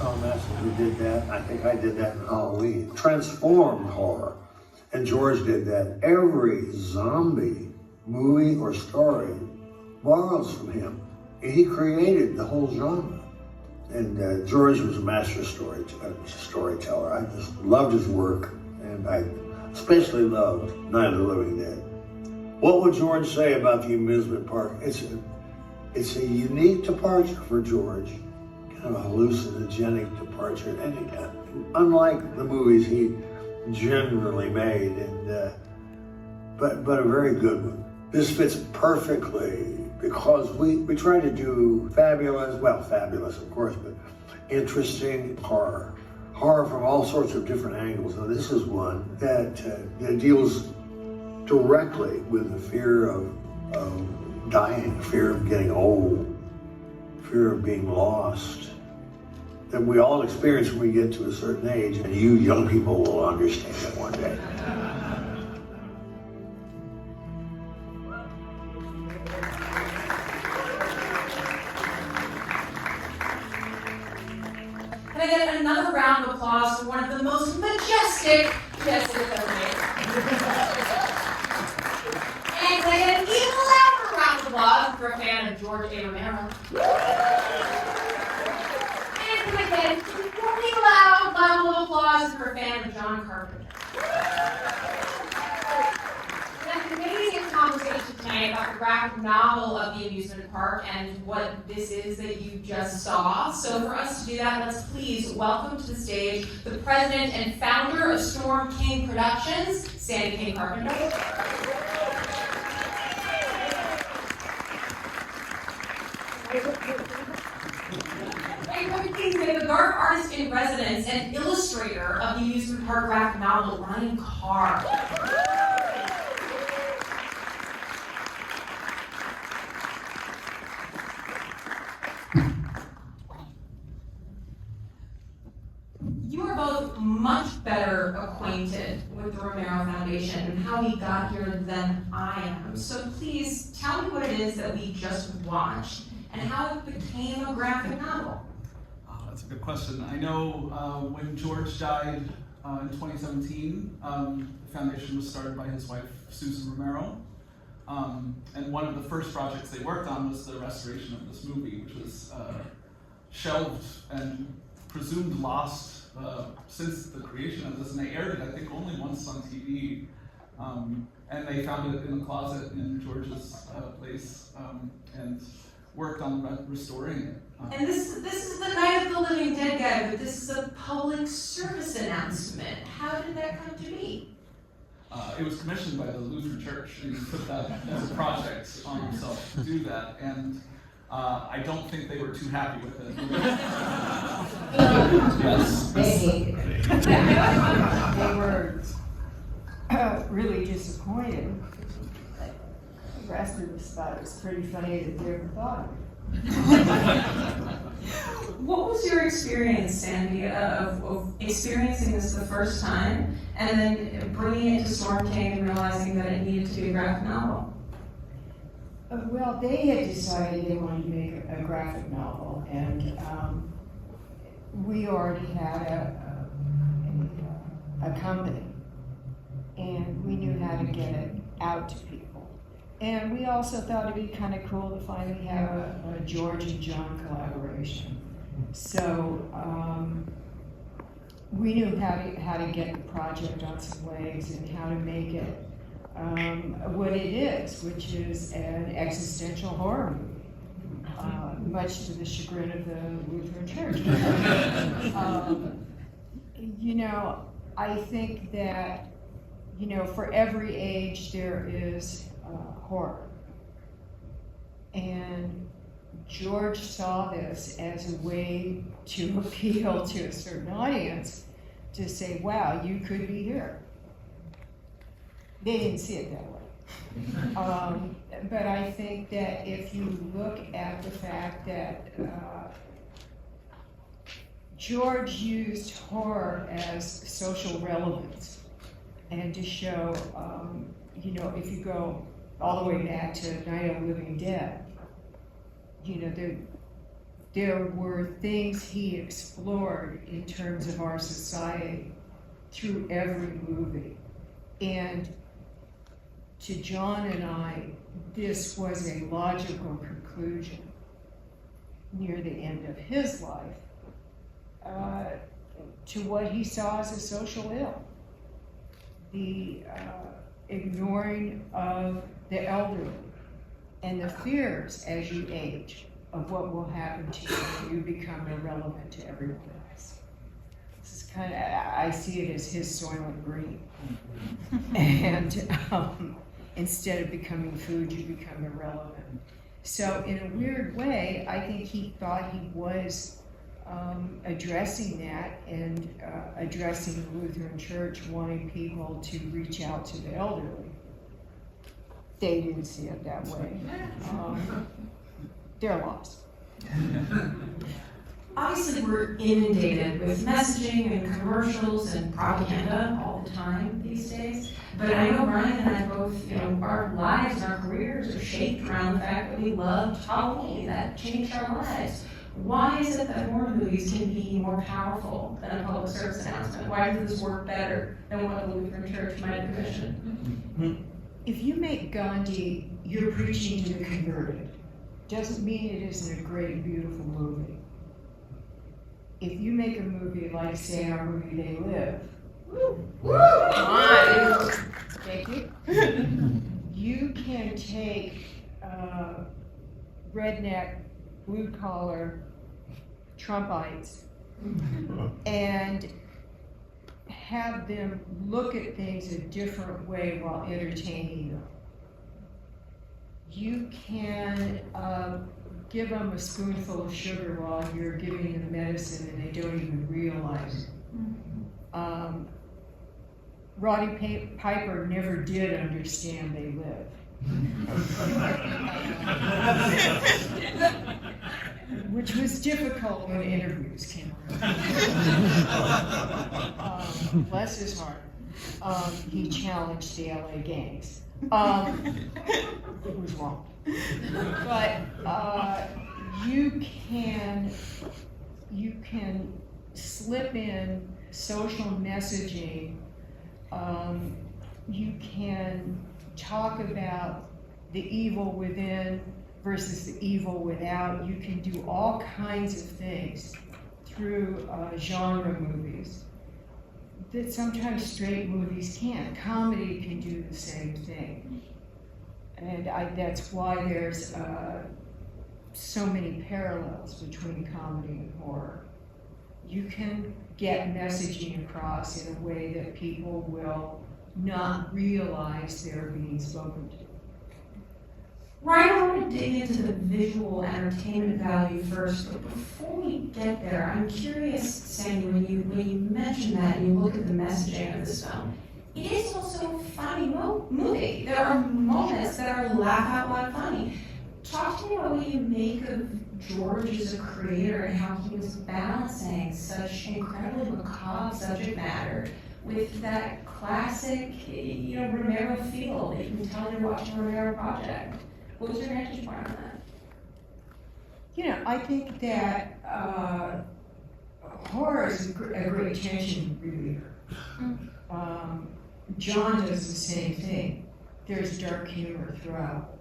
Chainsaw Massacre did that. I think I did that in Halloween. Transformed horror. And George did that. Every zombie movie or story borrows from him. He created the whole genre. And George was a master storyteller. I just loved his work, and I especially loved Night of the Living Dead. What would George say about the amusement park? It's a unique departure for George, kind of a hallucinogenic departure, and unlike the movies he generally made, but a very good one. This fits perfectly because we try to do fabulous of course, but interesting horror from all sorts of different angles. And this is one that deals directly with the fear of dying, fear of getting old, fear of being lost, that we all experience when we get to a certain age, and you young people will understand it one day. Can I get another round of applause for one of the most majestic guests ever made? And can I get an even louder round of applause for a fan of George A. Romero? And can I get an equally loud level of applause for a fan of John Carpenter? An amazing conversation tonight about the graphic novel of the amusement park and what this is that you just saw. So for us to do that, let's please welcome to the stage the president and founder of Storm King Productions, John Carpenter. The garb artist in residence and illustrator of the amusement park graphic novel, Ryan Carr. You are both much better acquainted with the Romero Foundation and how we got here than I am. So please tell me what it is that we just watched and how it became a graphic novel. That's a good question. I know when George died in 2017, the foundation was started by his wife, Susan Romero. And one of the first projects they worked on was the restoration of this movie, which was shelved and presumed lost since the creation of this. And they aired it, I think, only once on TV. And they found it in a closet in George's place and worked on restoring it. And this is the Night of the Living Dead guy, but this is a public service announcement. How did that come to be? It was commissioned by the Lutheran Church, and he put that as a project on himself to do that. And I don't think they were too happy with it. Yes. They hated it. They were really disappointed. The rest of us thought it was pretty funny that they ever thought of it. What was your experience, Sandy, of experiencing this the first time and then bringing it to Storm King and realizing that it needed to be a graphic novel? Well, they had decided they wanted to make a graphic novel, and we already had a company, and we knew how to get it out to people. And we also thought it'd be kind of cool to finally have a George and John collaboration. So we knew how to get the project on some legs and how to make it what it is, which is an existential horror movie, much to the chagrin of the Lutheran Church. You know, I think that, you know, for every age there is horror. And George saw this as a way to appeal to a certain audience to say, wow, you could be here. They didn't see it that way. But I think that if you look at the fact that George used horror as social relevance and to show, you know, if you go all the way back to Night of the Living Dead, you know, there were things he explored in terms of our society through every movie. And to John and I, this was a logical conclusion near the end of his life to what he saw as a social ill. The ignoring of the elderly and the fears as you age of what will happen to you when you become irrelevant to everyone else. This is kind of, I see it as his Soylent Green. And instead of becoming food, you become irrelevant. So in a weird way, I think he thought he was addressing that and addressing the Lutheran Church wanting people to reach out to the elderly. They didn't see it that way. They're lost. Obviously, we're inundated with messaging and commercials and propaganda all the time these days. But I know Ryan and I both, our lives and our careers are shaped around the fact that we loved Halloween. That changed our lives. Why is it that horror movies can be more powerful than a public service announcement? Why does this work better than what the Lutheran Church might have commissioned? If you make Gandhi, you're preaching to the converted. Doesn't mean it isn't a great, beautiful movie. If you make a movie like, say, our movie They Live, thank you. You can take redneck, blue-collar Trumpites and have them look at things a different way while entertaining them. You can give them a spoonful of sugar while you're giving them medicine and they don't even realize it. Roddy Piper never did understand They Live. Which was difficult when interviews came around. Bless his heart. He challenged the LA gangs. It was wrong. But you can slip in social messaging. You can talk about the evil within versus the evil without. You can do all kinds of things through genre movies that sometimes straight movies can't. Comedy can do the same thing. And that's why there's so many parallels between comedy and horror. You can get messaging across in a way that people will not realize they're being spoken to. Ryan, I want to dig into the visual entertainment value first, but before we get there, I'm curious, Sandy, when you mention that and you look at the messaging of this film, it is also a funny movie. There are moments that are laugh out loud funny. Talk to me about what you make of George as a creator and how he was balancing such incredibly macabre subject matter with that classic, Romero feel that you can tell you're watching a Romero project. What was your vantage point on that? I think that horror is a great tension reliever. John does the same thing. There's dark humor throughout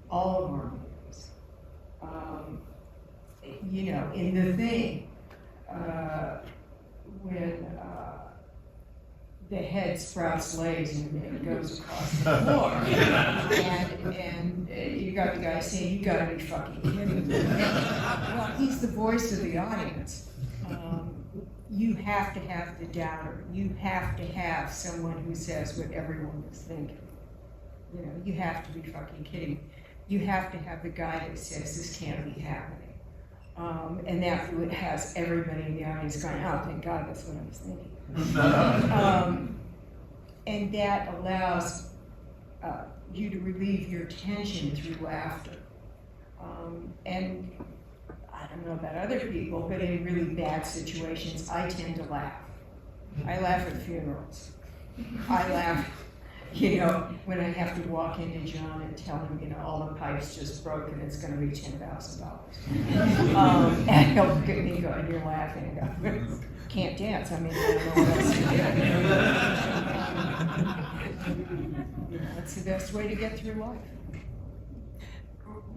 all of our movies. In The Thing, when the head sprouts legs and it goes across the floor, and you got the guy saying, "You gotta be fucking kidding me." Well, he's the voice of the audience. You have to have the doubter. You have to have someone who says what everyone is thinking. You have to be fucking kidding. You have to have the guy that says this can't be happening. And that has everybody in the audience going, "Oh, thank God, that's what I was thinking." And that allows you to relieve your tension through laughter. And I don't know about other people, but in really bad situations, I tend to laugh. I laugh at funerals. I laugh You know, when I have to walk into John and tell him, you know, all the pipes just broke and it's gonna be $10,000. And he'll look at me and go, and you're laughing, and go, can't dance, I mean, I don't know what else to do. You know, that's the best way to get through life.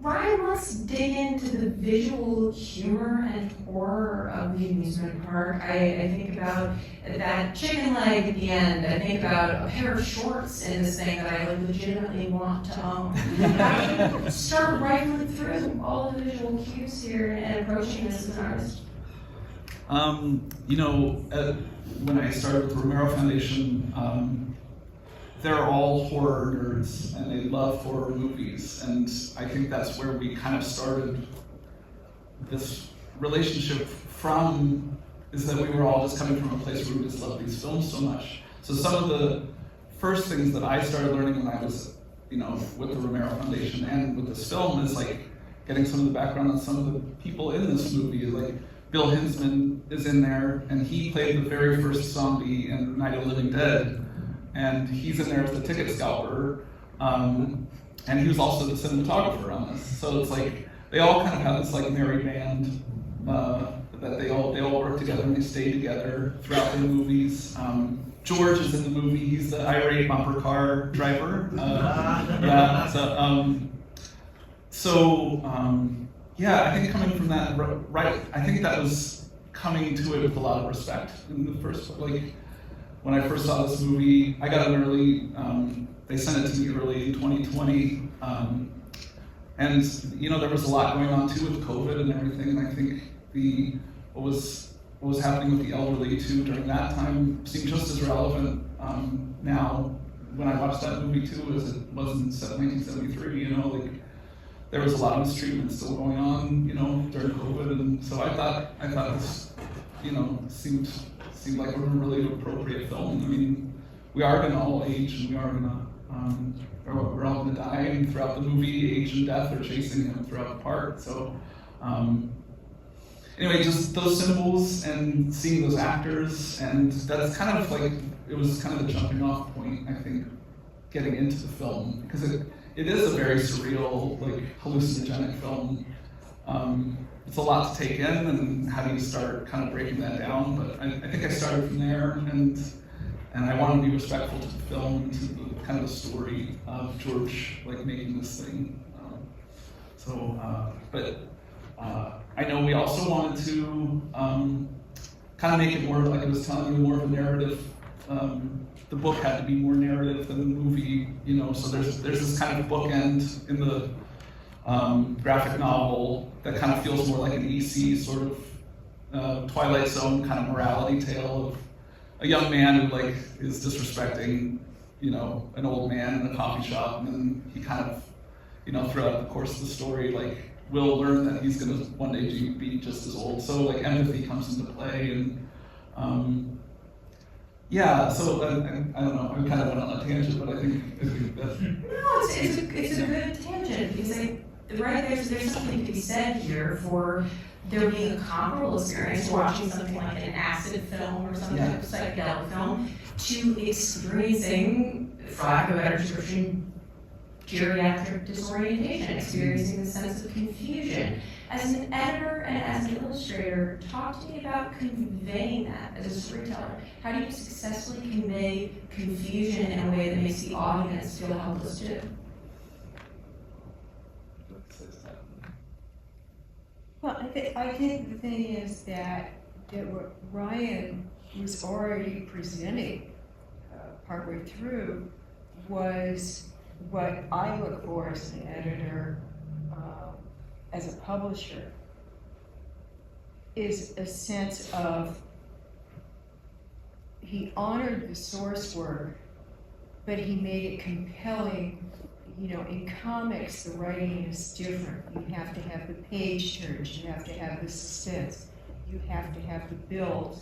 Ryan, let's dig into the visual humor and horror of the amusement park. I think about that chicken leg at the end. I think about a pair of shorts in this thing that I legitimately want to own. How do you start rifling through all the visual cues here and approaching this as an artist? You know, when I started with the Romero Foundation, they're all horror nerds and they love horror movies, and I think that's where we kind of started this relationship from, is that we were all just coming from a place where we just loved these films so much. So some of the first things that I started learning when I was, you know, with the Romero Foundation and with this film is like getting some of the background on some of the people in this movie. Like Bill Hinsman is in there, and he played the very first zombie in Night of the Living Dead. And he's in there as the ticket scalper, and he was also the cinematographer on this. So it's like they all kind of have this like merry band that they all work together and they stay together throughout the movies. George is in the movie. He's the irate bumper car driver. Yeah. Yeah. I think coming from that, right? I think that was coming to it with a lot of respect in the first like. When I first saw this movie, I got it early. They sent it to me early in 2020, and you know there was a lot going on too with COVID and everything. And I think what was happening with the elderly too during that time seemed just as relevant now when I watched that movie too as it was in 1973. You know, like there was a lot of mistreatment still going on, you know, during COVID, and so I thought this, you know, seemed like a really appropriate film. I mean, we are going to all age, and we are going to, we're all going to die, and throughout the movie, age and death are chasing him throughout the park. So, anyway, just those symbols and seeing those actors, and that's kind of like, it was kind of the jumping off point, I think, getting into the film, because it is a very surreal, like, hallucinogenic film. It's a lot to take in, and how do you start kind of breaking that down? But I think I started from there, and I want to be respectful to the film and to the kind of the story of George like making this thing. I know we also wanted to kind of make it more, like I was telling you, more of a narrative. The book had to be more narrative than the movie, you know. So there's this kind of bookend in the graphic novel that kind of feels more like an EC sort of Twilight Zone kind of morality tale of a young man who like is disrespecting, you know, an old man in a coffee shop, and then he kind of, you know, throughout the course of the story, like will learn that he's gonna one day be just as old. So like empathy comes into play, and yeah. So I don't know. I kind of went on a tangent, but I think that. No, it's a good tangent because there's something to be said here for there being a comparable experience watching something like an acid film or some type of psychedelic film to experiencing, for lack of a better description, geriatric disorientation, experiencing the sense of confusion. As an editor and as an illustrator, talk to me about conveying that as a storyteller. How do you successfully convey confusion in a way that makes the audience feel helpless too? Well, I think the thing is that what Ryan was already presenting partway through was what I look for as an editor, as a publisher, is a sense of, he honored the source work, but he made it compelling. You know, in comics, the writing is different. You have to have the page turns, you have to have the suspense, you have to have the build,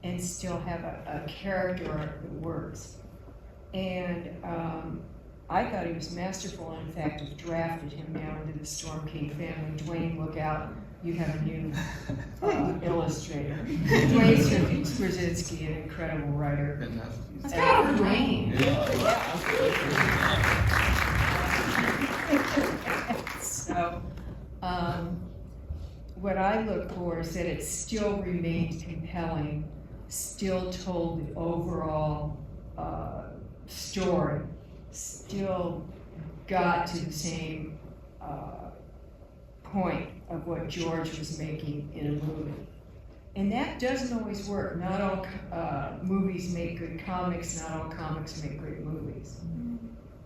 and still have a character arc that works. And I thought he was masterful, and in fact, have drafted him now into the Storm King family. Dwayne, look out, you have a new illustrator. Dwayne Straczynski, an incredible writer. Fantastic. Let's go for Dwayne. So, what I look for is that it still remained compelling, still told the overall story, still got to the same point of what George was making in a movie. And that doesn't always work. Not all movies make good comics, not all comics make great movies.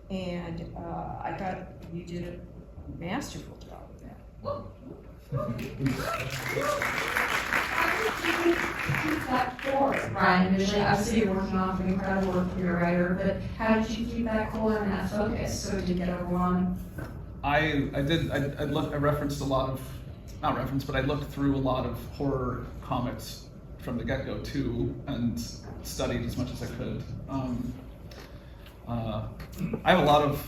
And I thought you did a masterful job of that. Keep that core, Ryan. Visually, obviously, you're working off an incredible work for your writer, but how did you keep that core and that focus so it didn't get overwhelming? I referenced a lot of, not referenced, but I looked through a lot of horror comics from the get-go too, and studied as much as I could. I have a lot of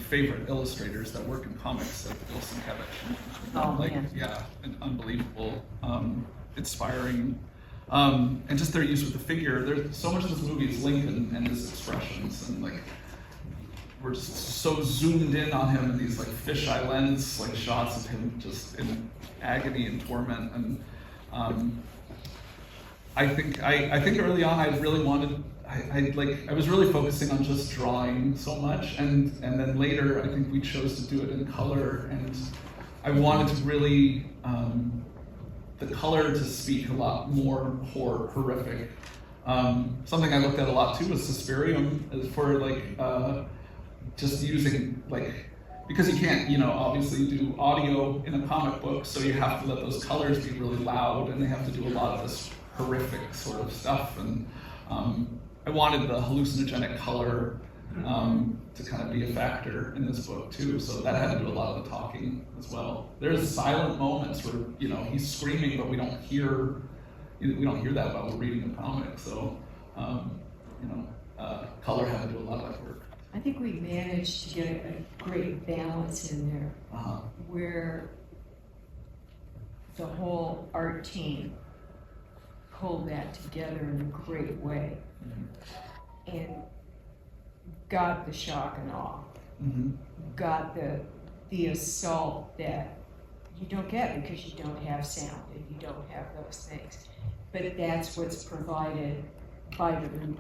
favorite illustrators that work in comics, like Bill Sienkiewicz. Yeah, and unbelievable, inspiring, and just their use with the figure. There's so much of this movie is Lincoln and his expressions, and we're so zoomed in on him in these fisheye lens shots of him just in agony and torment. And I think early on I really wanted. I was really focusing on just drawing so much, and then later I think we chose to do it in color, and I wanted to really the color to speak a lot more horrific. Something I looked at a lot too was Suspirium, as for just using because you can't obviously do audio in a comic book, so you have to let those colors be really loud, and they have to do a lot of this horrific sort of stuff. And I wanted the hallucinogenic color to kind of be a factor in this book too, so that had to do a lot of the talking as well. There's silent moments where he's screaming, but we don't hear that while we're reading the comic. So color had to do a lot of that work. I think we managed to get a great balance in there, where the whole art team pulled that together in a great way, and got the shock and awe, got the assault that you don't get because you don't have sound and you don't have those things. But that's what's provided by the reader.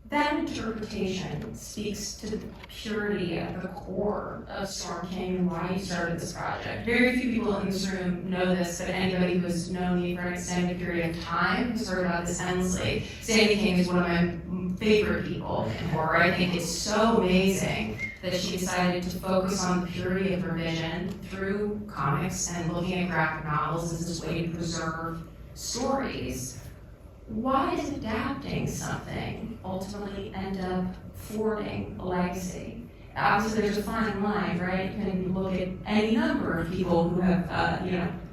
That interpretation speaks to the purity of the core of Storm King and why you started this project. Very few people in this room know this, but anybody who has known me for an extended period of time has heard about this endlessly. Sandy King is one of my favorite people in horror. I think it's so amazing that she decided to focus on the purity of her vision through comics and looking at graphic novels as this way to preserve stories. Why does adapting something ultimately end up forwarding a legacy? Obviously, there's a fine line, right? You can look at any number of people who have,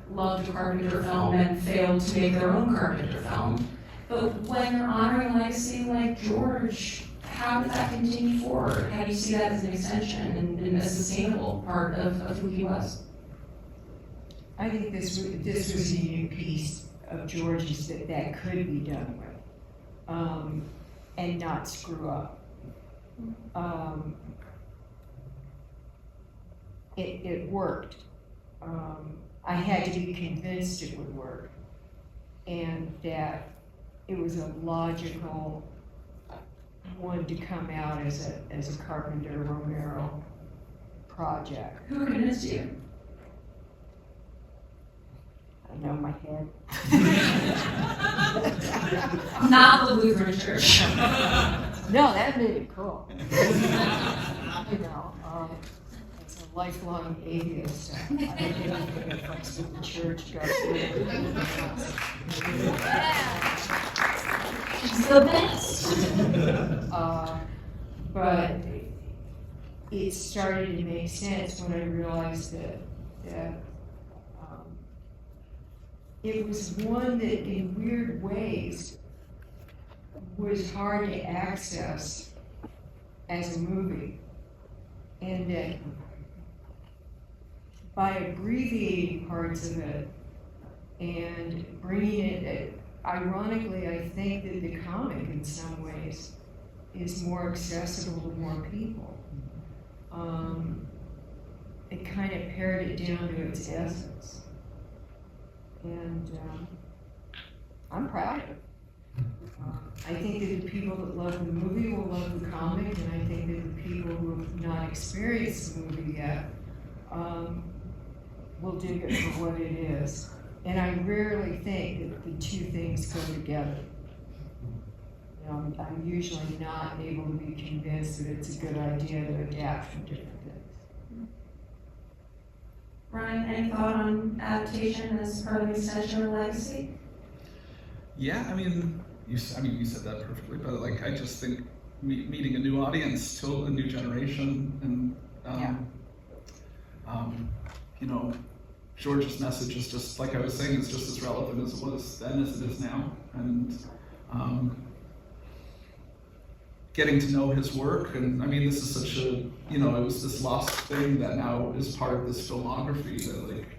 loved a Carpenter film and failed to make their own Carpenter film. But when you're honoring a legacy like George, how does that continue forward? How do you see that as an extension and a sustainable part of who he was? I think this was a unique piece of George's that could be done with, and not screw up. It worked. I had to be convinced it would work, and that it was a logical one to come out as a Carpenter Romero project. Who convinced you? I know my head. Not the Lutheran Church. No, that made it cool. As a lifelong atheist, I didn't think if the church got She's the best. But it started to make sense when I realized that it was one that in weird ways was hard to access as a movie. And that by abbreviating parts of it and bringing it, ironically, I think that the comic in some ways is more accessible to more people. It kind of pared it down to its essence. And I'm proud of it. I think that the people that love the movie will love the comic, and I think that the people who have not experienced the movie yet will dig it for what it is. And I rarely think that the two things go together. You know, I'm usually not able to be convinced that it's a good idea to adapt from different things. Ryan, any thought on adaptation as part of the extension of legacy? Yeah, I mean, you said that perfectly, but like, I just think meeting a new audience, to a new generation, and you know, George's message is just, like I was saying, it's just as relevant as it was then as it is now, and getting to know his work, and I mean, this is such a, you know, it was this lost thing that now is part of this filmography that, like,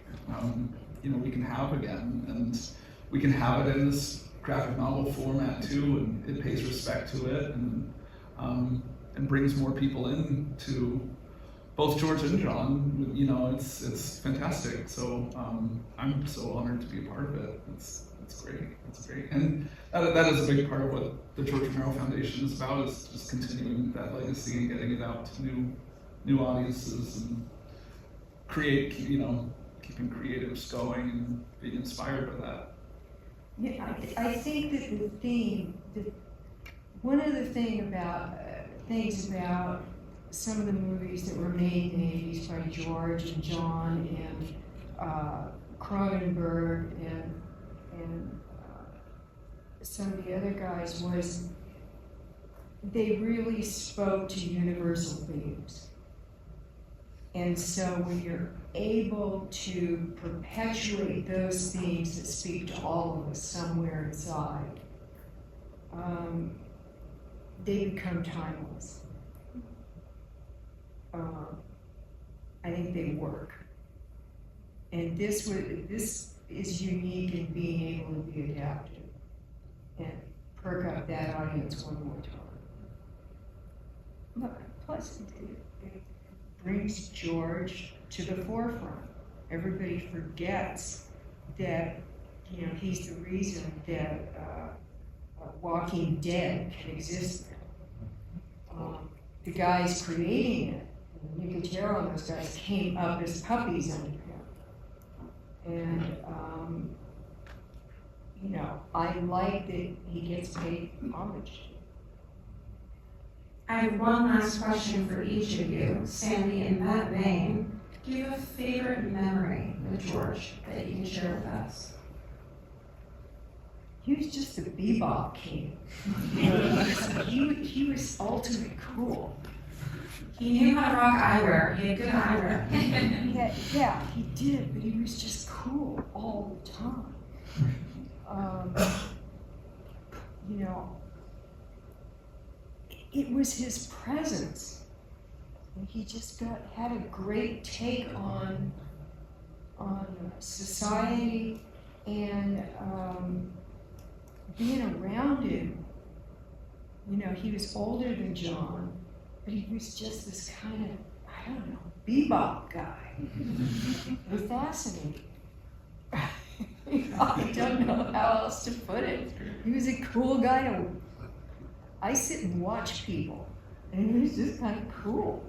you know, we can have again, and we can have it in this graphic novel format too, and it pays respect to it, and brings more people in to both George and John. You know, it's fantastic. So I'm so honored to be a part of it. It's great. It's great, and that is a big part of what the George Romero Foundation is about, is just continuing that legacy and getting it out to new audiences, and keeping creatives going and being inspired by that. Yeah, I think that the theme, one of the things about some of the movies that were made in the 80s by George and John and Cronenberg and some of the other guys was they really spoke to universal themes. And so when you're able to perpetuate those themes that speak to all of us somewhere inside, they become timeless. I think they work. And this is unique in being able to be adapted and perk up that audience one more time. Look, plus it brings George to the forefront. Everybody forgets that, you know, he's the reason that Walking Dead can exist now. The guys creating it, Nicotero and those guys, came up as puppies under him. And, you know, I like that he gets paid homage. I have one last question for each of you. Sandy, in that vein, do you have a favorite memory with George that you can share with us? He was just a bebop king. He was ultimate cool. He knew how to rock eyewear. He had good eyewear. Yeah, he did, but he was just cool all the time. You know, it was his presence. He just had a great take on society, and being around him. You know, he was older than John, but he was just this kind of, I don't know, bebop guy. It was fascinating. I don't know how else to put it. He was a cool guy. I sit and watch people, and he was just kind of cool.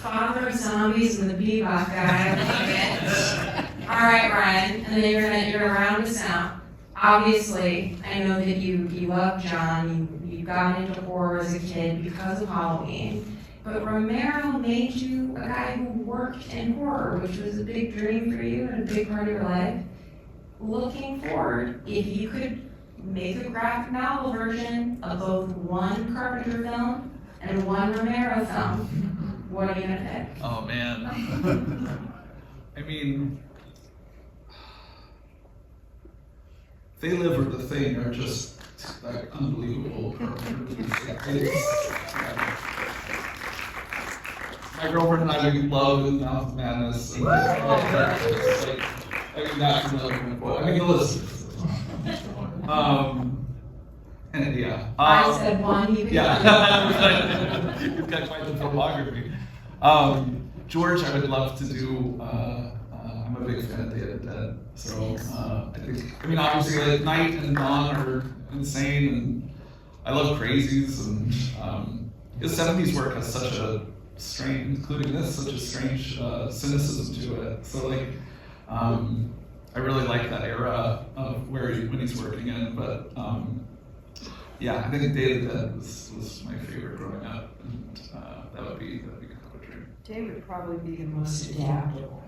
Father of zombies and the bebop guy. I love it. All right, Ryan, and then you're gonna round us out. Obviously, I know that you love John. You got into horror as a kid because of Halloween. But Romero made you a guy who worked in horror, which was a big dream for you and a big part of your life. Looking forward, if you could make a graphic novel version of both one Carpenter film and one Romero film, what are you gonna pick? Oh man. I mean, They Live or The Thing are just, that unbelievable character. My girlfriend and I, we love in Mouth of Madness. And that's another quote. I mean, the list is and yeah. I said one, you could. Yeah. You've got quite the filmography. George, I would love to do. I'm a big fan of Day of the Dead, so I mean, obviously, like Night and Dawn are insane, and I love Crazies, and his '70s work has such a strange, including this, such a strange cynicism to it. So like, I really like that era of when he's working in, but yeah, I think Day of the Dead was my favorite growing up, and that would be kind of a dream. Day would probably be the most adaptable.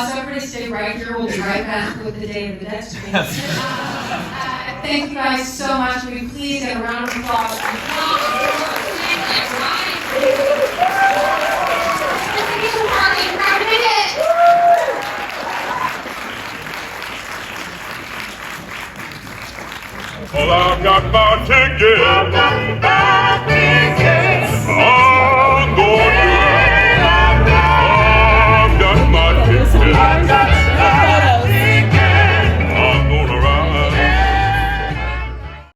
So everybody stay right here. We'll be right back with the Day of the Dead stream. Thank you guys so much. Will you please get a round of applause? Well, I've got my ticket.